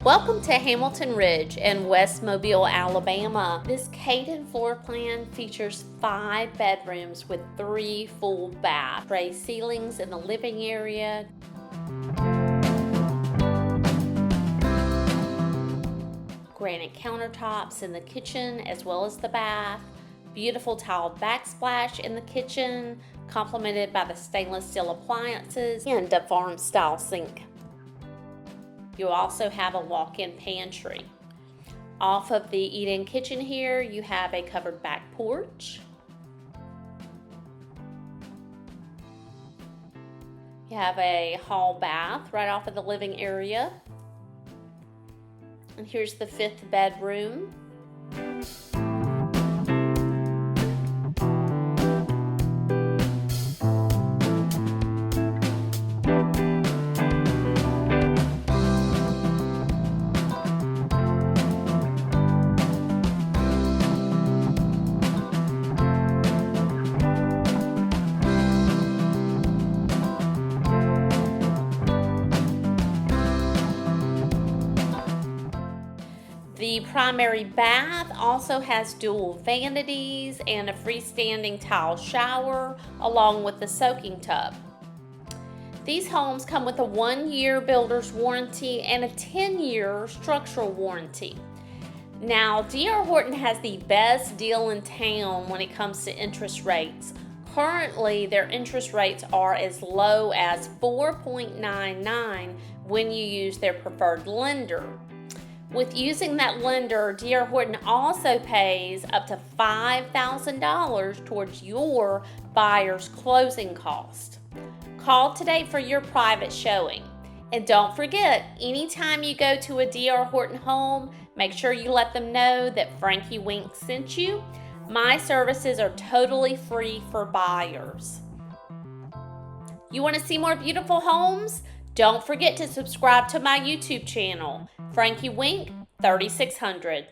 Welcome to Hamilton Ridge in West Mobile, Alabama. This Kaden floor plan features 5 bedrooms with 3 full baths, tray ceilings in the living area, granite countertops in the kitchen as well as the bath, beautiful tiled backsplash in the kitchen, complemented by the stainless steel appliances and a farm-style sink. You also have a walk-in pantry. Off of the eat-in kitchen here, you have a covered back porch. You have a hall bath right off of the living area. And here's the 5th bedroom. The primary bath also has dual vanities and a freestanding tile shower along with the soaking tub. These homes come with a 1-year builder's warranty and a 10-year structural warranty. Now, D.R. Horton has the best deal in town when it comes to interest rates. Currently, their interest rates are as low as 4.99 when you use their preferred lender. With using that lender, D.R. Horton also pays up to $5,000 towards your buyer's closing cost. Call today for your private showing. And don't forget, anytime you go to a D.R. Horton home, make sure you let them know that Frankie Wink sent you. My services are totally free for buyers. You want to see more beautiful homes? Don't forget to subscribe to my YouTube channel, Frankie Wink 3600.